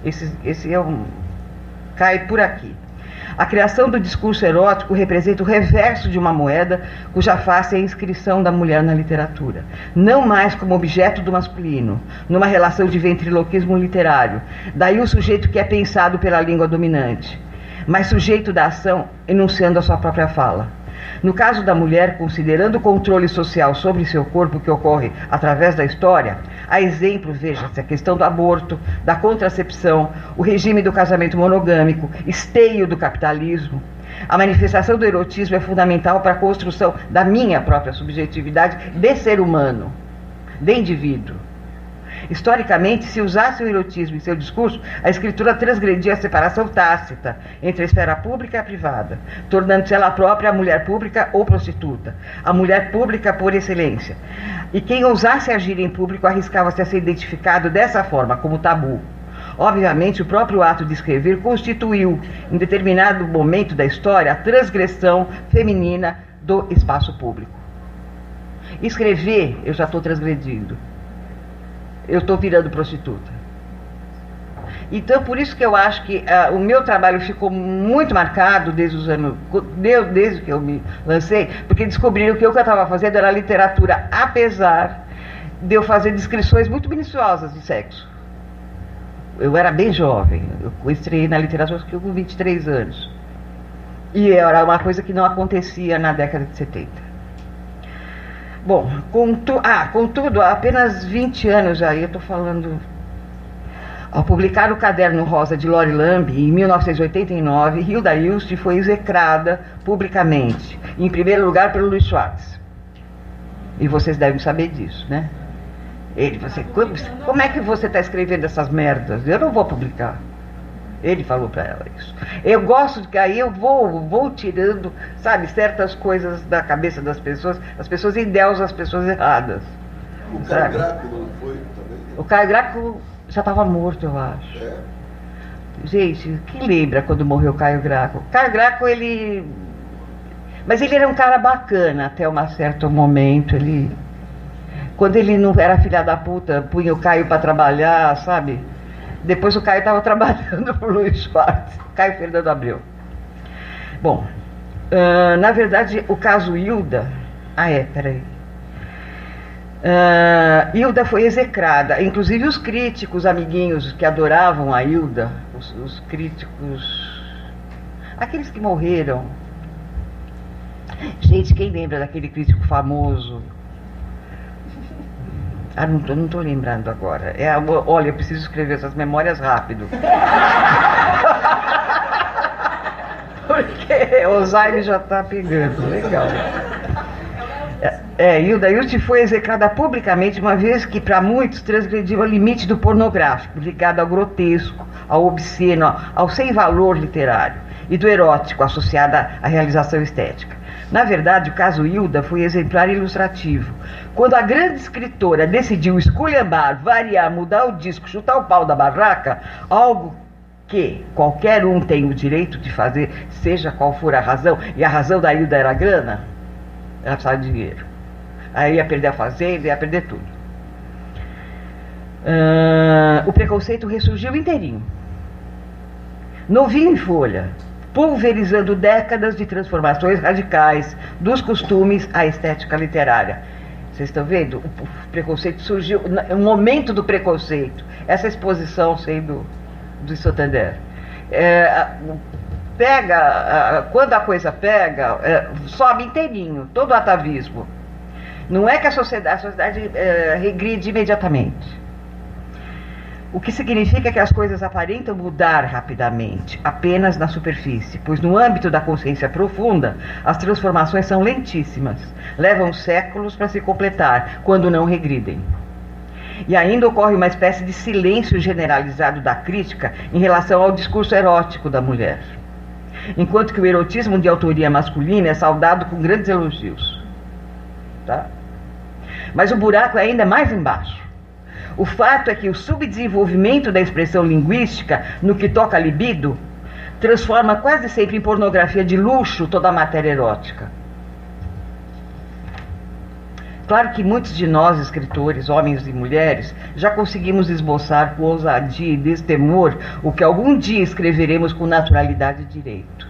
Esse é cai por aqui. A criação do discurso erótico representa o reverso de uma moeda cuja face é a inscrição da mulher na literatura, não mais como objeto do masculino, numa relação de ventriloquismo literário, daí o sujeito que é pensado pela língua dominante, mas sujeito da ação enunciando a sua própria fala. No caso da mulher, considerando o controle social sobre seu corpo que ocorre através da história, a exemplo, veja-se, a questão do aborto, da contracepção, o regime do casamento monogâmico, esteio do capitalismo. A manifestação do erotismo é fundamental para a construção da minha própria subjetividade de ser humano, de indivíduo. Historicamente, se usasse o erotismo em seu discurso, a escritura transgredia a separação tácita entre a esfera pública e a privada, tornando-se ela própria a mulher pública ou prostituta, a mulher pública por excelência. E quem ousasse agir em público arriscava-se a ser identificado dessa forma, como tabu. Obviamente, o próprio ato de escrever constituiu, em determinado momento da história, a transgressão feminina do espaço público. Escrever, eu já estou transgredindo. Eu estou virando prostituta. Então, por isso que eu acho que o meu trabalho ficou muito marcado desde que eu me lancei, porque descobriram que o que eu estava fazendo era literatura, apesar de eu fazer descrições muito minuciosas de sexo. Eu era bem jovem, eu estreiei na literatura com 23 anos. E era uma coisa que não acontecia na década de 70. Bom, contudo, há apenas 20 anos já, eu estou falando... Ao publicar o Caderno Rosa de Lori Lamb, em 1989, Hilda Ilst foi execrada publicamente, em primeiro lugar pelo Luiz Schwartz. E vocês devem saber disso, né? Como é que você está escrevendo essas merdas? Eu não vou publicar. Ele falou para ela isso. Eu gosto de que aí eu vou tirando, sabe, certas coisas da cabeça das pessoas. As pessoas endeusam as pessoas erradas. O Caio Graco não foi também? O Caio Graco já estava morto, eu acho. É? Gente, quem lembra quando morreu o Caio Graco? O Caio Graco, ele... Mas ele era um cara bacana até um certo momento. Quando ele não era filha da puta, punha o Caio para trabalhar, sabe? Depois o Caio estava trabalhando pro Luiz Schwartz, Caio Fernando Abreu. Bom, na verdade, o caso Hilda... peraí. Hilda foi execrada. Inclusive os críticos, amiguinhos que adoravam a Hilda, os críticos... Aqueles que morreram. Gente, quem lembra daquele crítico famoso? Não estou lembrando agora. Olha, eu preciso escrever essas memórias rápido. Porque o Alzheimer já está pegando. Legal. Hilda Ilst foi execrada publicamente, uma vez que para muitos transgrediu o limite do pornográfico, ligado ao grotesco, ao obsceno, ao sem valor literário, e do erótico, associado à realização estética. Na verdade, o caso Hilda foi exemplar e ilustrativo. Quando a grande escritora decidiu esculhambar, variar, mudar o disco, chutar o pau da barraca, algo que qualquer um tem o direito de fazer, seja qual for a razão, e a razão da Hilda era a grana, ela precisava de dinheiro. Aí ia perder a fazenda, ia perder tudo. O preconceito ressurgiu inteirinho. Novinho em folha, pulverizando décadas de transformações radicais dos costumes à estética literária. Vocês estão vendo? O preconceito surgiu, o momento do preconceito, essa exposição sendo do Santander. Quando a coisa pega, sobe inteirinho, todo o atavismo. Não é que a sociedade regride imediatamente. O que significa que as coisas aparentam mudar rapidamente, apenas na superfície, pois no âmbito da consciência profunda, as transformações são lentíssimas, levam séculos para se completar, quando não regridem. E ainda ocorre uma espécie de silêncio generalizado da crítica em relação ao discurso erótico da mulher, enquanto que o erotismo de autoria masculina é saudado com grandes elogios. Tá? Mas o buraco é ainda mais embaixo. O fato é que o subdesenvolvimento da expressão linguística, no que toca a libido, transforma quase sempre em pornografia de luxo toda a matéria erótica. Claro que muitos de nós, escritores, homens e mulheres, já conseguimos esboçar com ousadia e destemor o que algum dia escreveremos com naturalidade e direito.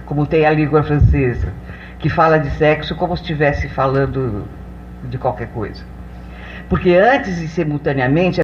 Como tem a língua francesa, que fala de sexo como se estivesse falando de qualquer coisa. Porque antes e simultaneamente